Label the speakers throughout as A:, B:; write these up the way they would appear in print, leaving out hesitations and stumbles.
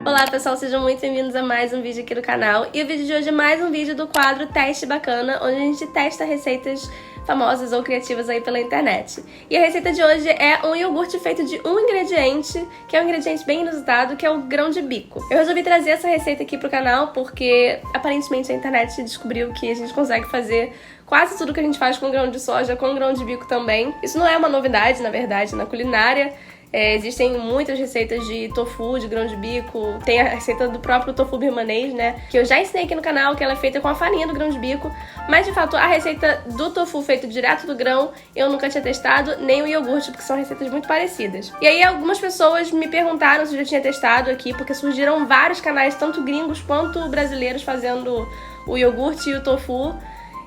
A: Olá pessoal, sejam muito bem-vindos a mais um vídeo aqui do canal. E o vídeo de hoje é mais um vídeo do quadro Teste Bacana, onde a gente testa receitas famosas ou criativas aí pela internet. E a receita de hoje é um iogurte feito de um ingrediente, que é um ingrediente bem inusitado, que é o grão de bico. Eu resolvi trazer essa receita aqui pro canal porque aparentemente a internet descobriu que a gente consegue fazer quase tudo que a gente faz com grão de soja, com grão de bico também. Isso não é uma novidade, na verdade, na culinária. Existem muitas receitas de tofu, de grão de bico. Tem a receita do próprio tofu birmanês, né? Que eu já ensinei aqui no canal, que ela é feita com a farinha do grão de bico. Mas, de fato, a receita do tofu feito direto do grão, eu nunca tinha testado, nem o iogurte, porque são receitas muito parecidas. E aí, algumas pessoas me perguntaram se eu já tinha testado aqui, porque surgiram vários canais, tanto gringos quanto brasileiros, fazendo o iogurte e o tofu.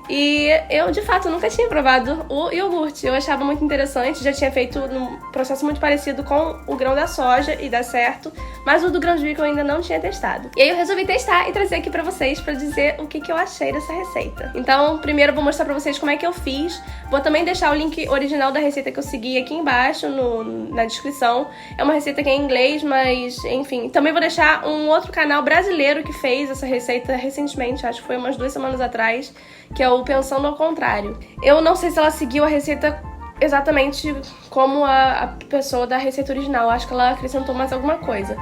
A: E eu, de fato, nunca tinha provado o iogurte. Eu achava muito interessante, já tinha feito um processo muito parecido com o grão da soja e dá certo, mas o do grão de bico eu ainda não tinha testado. E aí eu resolvi testar e trazer aqui pra vocês pra dizer o que eu achei dessa receita. Então, primeiro eu vou mostrar pra vocês como é que eu fiz. Vou também deixar o link original da receita que eu segui aqui embaixo na descrição. É uma receita que é em inglês, mas enfim. Também vou deixar um outro canal brasileiro que fez essa receita recentemente, acho que foi umas 2 semanas atrás, que é o Pensando ao Contrário. Eu não sei se ela seguiu a receita exatamente como a pessoa da receita original. Acho que ela acrescentou mais alguma coisa.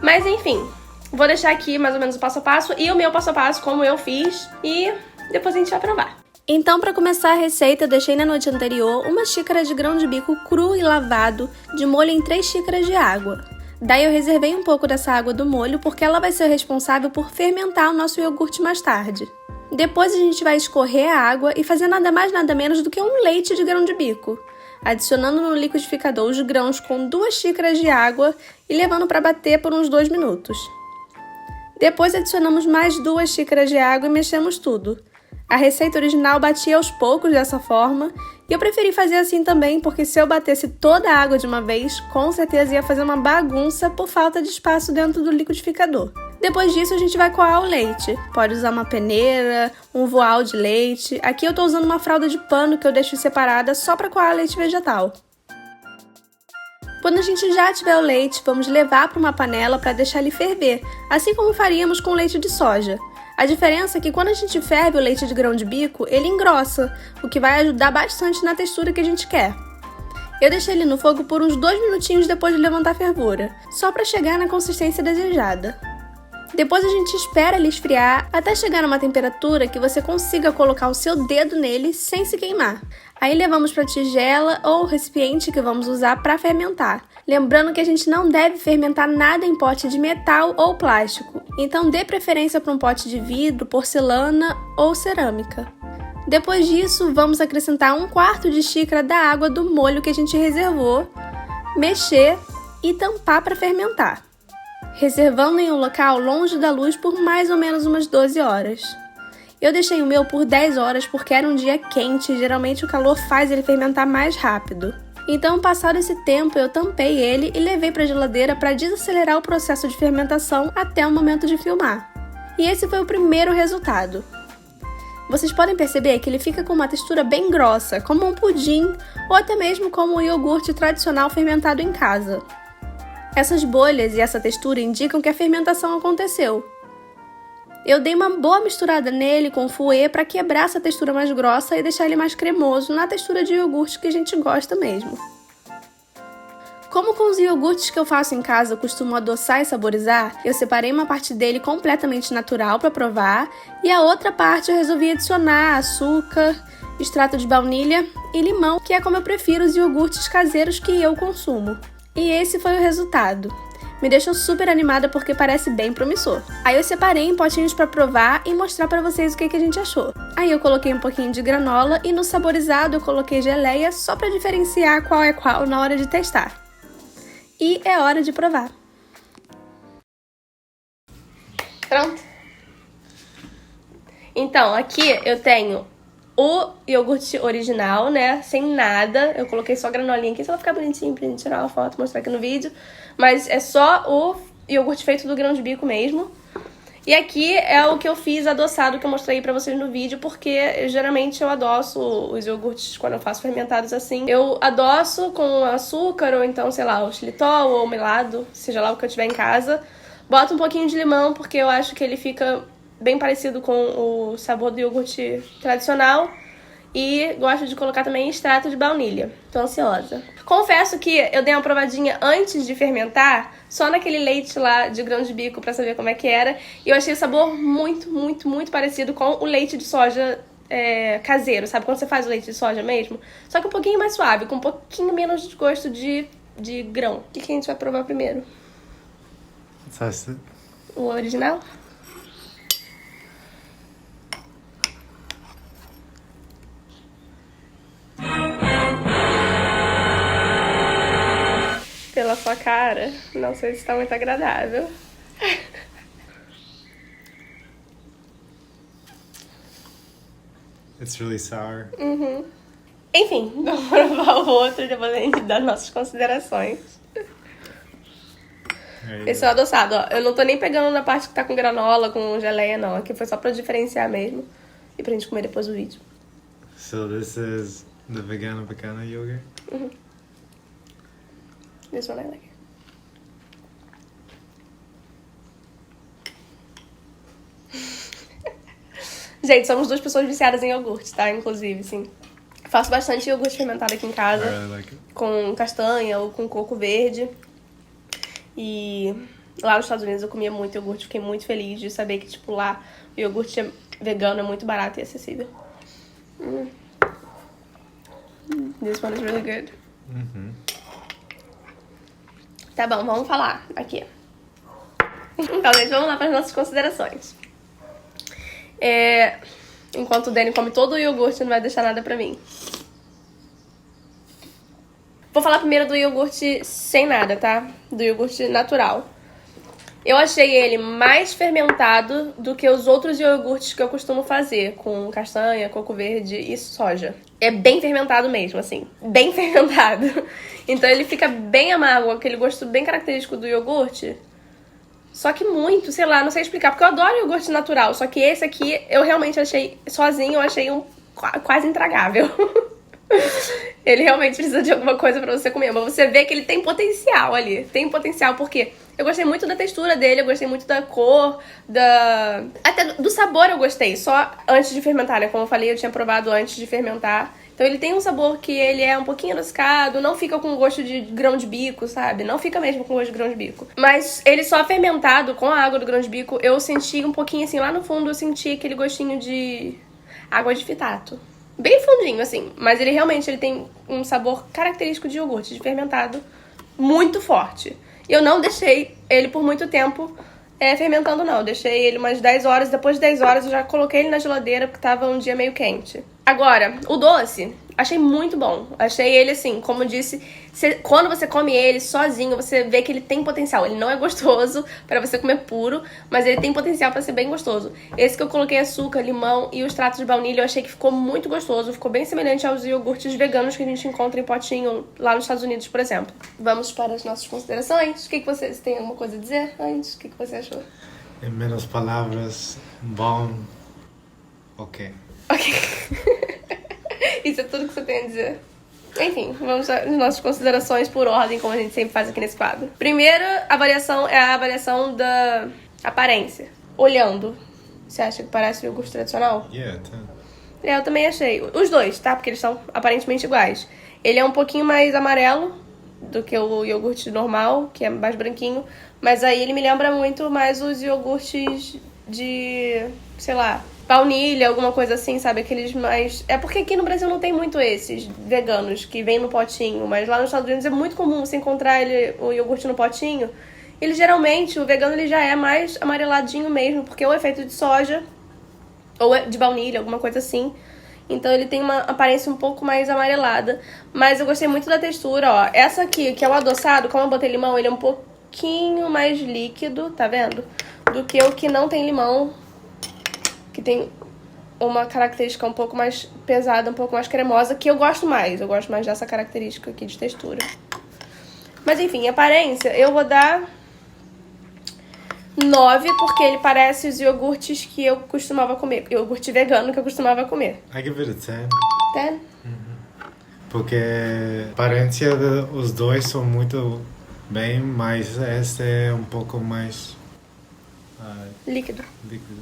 A: Mas enfim, vou deixar aqui mais ou menos o passo a passo e o meu passo a passo, como eu fiz, e depois a gente vai provar. Então, para começar a receita, eu deixei na noite anterior uma xícara de grão de bico cru e lavado de molho em 3 xícaras de água. Daí eu reservei um pouco dessa água do molho porque ela vai ser responsável por fermentar o nosso iogurte mais tarde. Depois a gente vai escorrer a água e fazer nada mais nada menos do que um leite de grão de bico, adicionando no liquidificador os grãos com 2 xícaras de água e levando para bater por uns 2 minutos. Depois adicionamos mais 2 xícaras de água e mexemos tudo. A receita original batia aos poucos dessa forma, e eu preferi fazer assim também porque se eu batesse toda a água de uma vez, com certeza ia fazer uma bagunça por falta de espaço dentro do liquidificador. Depois disso, a gente vai coar o leite. Pode usar uma peneira, um voal de leite. Aqui eu tô usando uma fralda de pano que eu deixo separada só para coar leite vegetal. Quando a gente já tiver o leite, vamos levar para uma panela para deixar ele ferver, assim como faríamos com leite de soja. A diferença é que quando a gente ferve o leite de grão de bico, ele engrossa, o que vai ajudar bastante na textura que a gente quer. Eu deixei ele no fogo por uns 2 minutinhos depois de levantar a fervura, só para chegar na consistência desejada. Depois a gente espera ele esfriar até chegar numa temperatura que você consiga colocar o seu dedo nele sem se queimar. Aí levamos para a tigela ou recipiente que vamos usar para fermentar. Lembrando que a gente não deve fermentar nada em pote de metal ou plástico, então dê preferência para um pote de vidro, porcelana ou cerâmica. Depois disso, vamos acrescentar 1/4 de xícara da água do molho que a gente reservou, mexer e tampar para fermentar, reservando em um local longe da luz por mais ou menos umas 12 horas. Eu deixei o meu por 10 horas porque era um dia quente e geralmente o calor faz ele fermentar mais rápido. Então, passado esse tempo, eu tampei ele e levei para a geladeira para desacelerar o processo de fermentação até o momento de filmar. E esse foi o primeiro resultado. Vocês podem perceber que ele fica com uma textura bem grossa, como um pudim ou até mesmo como um iogurte tradicional fermentado em casa. Essas bolhas e essa textura indicam que a fermentação aconteceu. Eu dei uma boa misturada nele com fouet para quebrar essa textura mais grossa e deixar ele mais cremoso na textura de iogurte que a gente gosta mesmo. Como com os iogurtes que eu faço em casa eu costumo adoçar e saborizar, eu separei uma parte dele completamente natural para provar e a outra parte eu resolvi adicionar açúcar, extrato de baunilha e limão, que é como eu prefiro os iogurtes caseiros que eu consumo. E esse foi o resultado. Me deixou super animada porque parece bem promissor. Aí eu separei em potinhos para provar e mostrar para vocês o que a gente achou. Aí eu coloquei um pouquinho de granola e no saborizado eu coloquei geleia só para diferenciar qual é qual na hora de testar. E é hora de provar. Pronto. Então, aqui eu tenho o iogurte original, né, sem nada. Eu coloquei só granolinha aqui, só pra ficar bonitinho pra gente tirar uma foto, mostrar aqui no vídeo. Mas é só o iogurte feito do grão de bico mesmo. E aqui é o que eu fiz adoçado, que eu mostrei pra vocês no vídeo, porque geralmente eu adoço os iogurtes quando eu faço fermentados assim. Eu adoço com açúcar, ou então, sei lá, o xilitol ou melado, seja lá o que eu tiver em casa. Boto um pouquinho de limão, porque eu acho que ele fica bem parecido com o sabor do iogurte tradicional. E gosto de colocar também extrato de baunilha. Tô ansiosa. Confesso que eu dei uma provadinha antes de fermentar, só naquele leite lá de grão de bico pra saber como é que era. E eu achei o sabor muito, muito, muito parecido com o leite de soja caseiro, sabe? Quando você faz o leite de soja mesmo. Só que um pouquinho mais suave, com um pouquinho menos de gosto de grão. O que a gente vai provar primeiro? O original? Pela sua cara, não sei se tá muito agradável.
B: It's really sour.
A: Enfim, vamos provar o outro e depois a gente dá nossas considerações. Esse é o adoçado, ó. Eu não tô nem pegando na parte que tá com granola, com geleia, não. Aqui foi só pra diferenciar mesmo. E pra gente comer depois do vídeo.
B: So this is the vegano bacana yogurt?
A: This one I like. Gente, somos duas pessoas viciadas em iogurte, tá? Inclusive, sim. Faço bastante iogurte fermentado aqui em casa.
B: I really like it.
A: Com castanha ou com coco verde. E lá nos Estados Unidos eu comia muito iogurte. Fiquei muito feliz de saber que, tipo, lá o iogurte vegano é muito barato e acessível. This one is really good. Tá bom, vamos falar aqui. Então, gente, vamos lá para as nossas considerações. Enquanto o Danny come todo o iogurte, não vai deixar nada pra mim. Vou falar primeiro do iogurte sem nada, tá? Do iogurte natural. Eu achei ele mais fermentado do que os outros iogurtes que eu costumo fazer, com castanha, coco verde e soja. É bem fermentado mesmo, assim. Bem fermentado. Então ele fica bem amargo, aquele gosto bem característico do iogurte. Só que muito, sei lá, não sei explicar. Porque eu adoro iogurte natural. Só que esse aqui, eu realmente achei, sozinho, eu achei quase intragável. Ele realmente precisa de alguma coisa pra você comer. Mas você vê que ele tem potencial ali. Tem potencial porque eu gostei muito da textura dele, eu gostei muito da cor, até do sabor eu gostei. Só antes de fermentar, né? Como eu falei, eu tinha provado antes de fermentar. Então ele tem um sabor que ele é um pouquinho adocicado, não fica com gosto de grão de bico, sabe? Não fica mesmo com gosto de grão de bico. Mas ele só fermentado com a água do grão de bico, eu senti um pouquinho assim, lá no fundo eu senti aquele gostinho de água de fitato. Bem fundinho, assim. Mas ele realmente tem um sabor característico de iogurte, de fermentado, muito forte. E eu não deixei ele por muito tempo fermentando, não. Eu deixei ele umas 10 horas. Depois de 10 horas eu já coloquei ele na geladeira porque tava um dia meio quente. Agora, o doce, achei muito bom. Achei ele assim, como eu disse, quando você come ele sozinho, você vê que ele tem potencial. Ele não é gostoso pra você comer puro, mas ele tem potencial pra ser bem gostoso. Esse que eu coloquei açúcar, limão e o extrato de baunilha, eu achei que ficou muito gostoso. Ficou bem semelhante aos iogurtes veganos que a gente encontra em potinho lá nos Estados Unidos, por exemplo. Vamos para as nossas considerações. O que vocês têm alguma coisa a dizer antes? O que você achou?
B: Em menos palavras, bom, ok.
A: Ok. Isso é tudo que você tem a dizer. Enfim, vamos às nossas considerações por ordem, como a gente sempre faz aqui nesse quadro. Primeira avaliação é a avaliação da aparência. Olhando, você acha que parece o iogurte tradicional?
B: Yeah,
A: Eu também achei. Os dois, tá? Porque eles são aparentemente iguais. Ele é um pouquinho mais amarelo do que o iogurte normal, que é mais branquinho. Mas aí ele me lembra muito mais os iogurtes de, sei lá, baunilha, alguma coisa assim, sabe? Aqueles mais... É porque aqui no Brasil não tem muito esses veganos que vêm no potinho, mas lá nos Estados Unidos é muito comum você encontrar o iogurte no potinho. Ele geralmente, o vegano, ele já é mais amareladinho mesmo, porque é o efeito de soja ou de baunilha, alguma coisa assim. Então ele tem uma aparência um pouco mais amarelada. Mas eu gostei muito da textura, ó. Essa aqui, que é o adoçado, como eu botei limão, ele é um pouquinho mais líquido, tá vendo? Do que o que não tem limão, que tem uma característica um pouco mais pesada, um pouco mais cremosa, que eu gosto mais. Eu gosto mais dessa característica aqui de textura. Mas enfim, aparência, eu vou dar 9, porque ele parece os iogurtes que eu costumava comer. Iogurte vegano que eu costumava comer.
B: I give it a 10.
A: 10?
B: Porque a aparência dos dois são muito bem, mas esse é um pouco mais
A: Líquido.
B: líquido.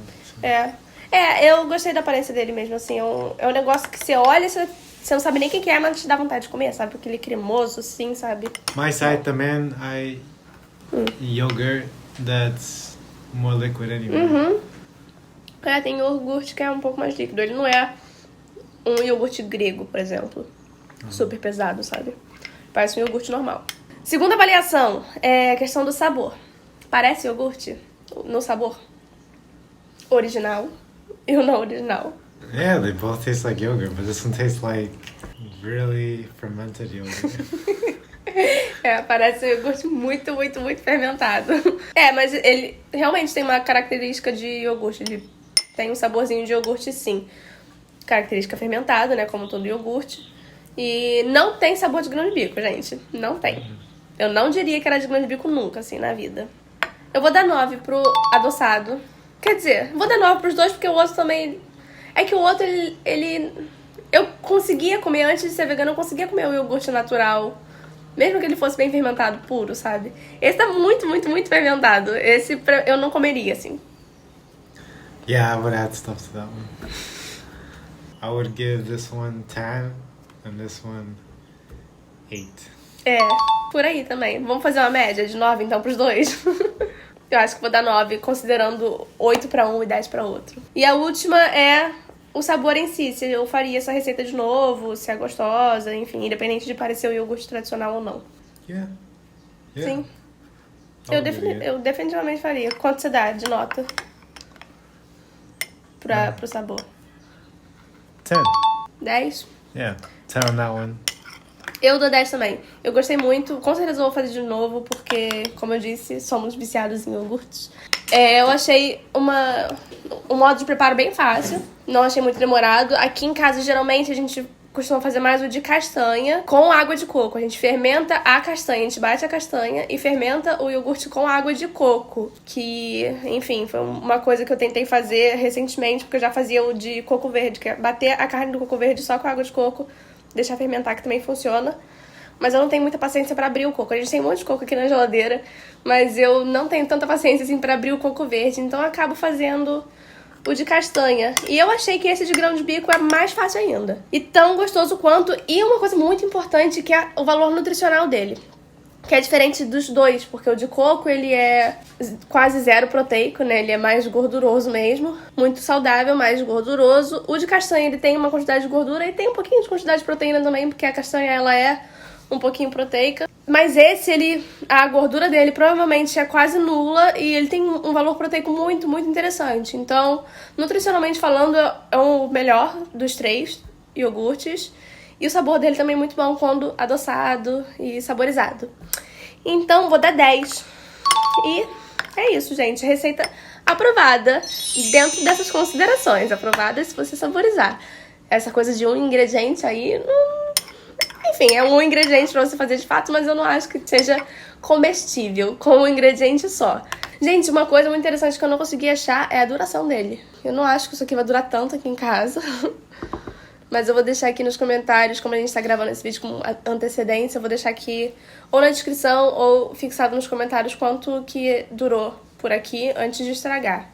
A: Eu gostei da aparência dele mesmo, assim. É um negócio que você olha, você não sabe nem o que é, mas te dá vontade de comer, sabe? Aquele cremoso, assim, sabe?
B: My side também, yogurt that's more liquid anyway.
A: Tem iogurte que é um pouco mais líquido. Ele não é um iogurte grego, por exemplo. Super pesado, sabe? Parece um iogurte normal. Segunda avaliação é a questão do sabor. Parece iogurte no sabor original e o não original.
B: Yeah, they both taste like yogurt, but this one tastes like really fermented yogurt.
A: Parece um iogurte muito, muito, muito fermentado. Mas ele realmente tem uma característica de iogurte. Tem um saborzinho de iogurte, sim. Característica fermentada, né? Como todo iogurte. E não tem sabor de grão de bico, gente. Não tem. Eu não diria que era de grão de bico nunca, assim, na vida. Eu vou dar 9 pro adoçado. Quer dizer, vou dar 9 pros dois, porque o outro também... É que o outro, ele... Eu conseguia comer, antes de ser vegana, eu conseguia comer o iogurte natural. Mesmo que ele fosse bem fermentado, puro, sabe? Esse tá muito, muito, muito fermentado. Esse eu não comeria, assim.
B: Yeah, I would add stuff to that one. I would give this one 10 and this one 8.
A: Por aí também. Vamos fazer uma média de 9, então, pros dois? Eu acho que vou dar 9, considerando 8 pra um e 10 pra outro. E a última é o sabor em si. Se eu faria essa receita de novo, se é gostosa, enfim, independente de parecer o iogurte tradicional ou não.
B: Yeah.
A: Sim.
B: Yeah.
A: Eu definitivamente faria. Quanto você dá de nota pro sabor?
B: 10.
A: 10?
B: Yeah, 10 on that one.
A: Eu dou 10 também. Eu gostei muito. Com certeza eu vou fazer de novo, porque, como eu disse, somos viciados em iogurtes. Eu achei um modo de preparo bem fácil. Não achei muito demorado. Aqui em casa, geralmente, a gente costuma fazer mais o de castanha com água de coco. A gente fermenta a castanha, a gente bate a castanha e fermenta o iogurte com água de coco. Que, enfim, foi uma coisa que eu tentei fazer recentemente, porque eu já fazia o de coco verde, que é bater a carne do coco verde só com água de coco, deixar fermentar, que também funciona. Mas eu não tenho muita paciência pra abrir o coco. A gente tem um monte de coco aqui na geladeira, mas eu não tenho tanta paciência assim pra abrir o coco verde, então eu acabo fazendo o de castanha. E eu achei que esse de grão de bico é mais fácil ainda. E tão gostoso quanto. E uma coisa muito importante, que é o valor nutricional dele. Que é diferente dos dois, porque o de coco, ele é quase zero proteico, né? Ele é mais gorduroso mesmo. Muito saudável, mais gorduroso. O de castanha, ele tem uma quantidade de gordura e tem um pouquinho de quantidade de proteína também, porque a castanha, ela é um pouquinho proteica. Mas esse, a gordura dele provavelmente é quase nula e ele tem um valor proteico muito, muito interessante. Então, nutricionalmente falando, é o melhor dos 3 iogurtes. E o sabor dele também é muito bom quando adoçado e saborizado. Então, vou dar 10. E é isso, gente. Receita aprovada dentro dessas considerações. Aprovada se você saborizar. Essa coisa de um ingrediente aí... Enfim, é um ingrediente pra você fazer de fato, mas eu não acho que seja comestível com um ingrediente só. Gente, uma coisa muito interessante que eu não consegui achar é a duração dele. Eu não acho que isso aqui vai durar tanto aqui em casa. Mas eu vou deixar aqui nos comentários, como a gente tá gravando esse vídeo com antecedência, eu vou deixar aqui ou na descrição ou fixado nos comentários quanto que durou por aqui antes de estragar.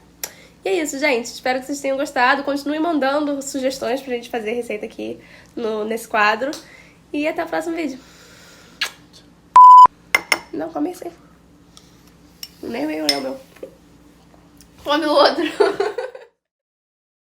A: E é isso, gente. Espero que vocês tenham gostado. Continue mandando sugestões pra gente fazer receita aqui nesse quadro. E até o próximo vídeo. Não, come esse aí. Nem o meu. Come o outro.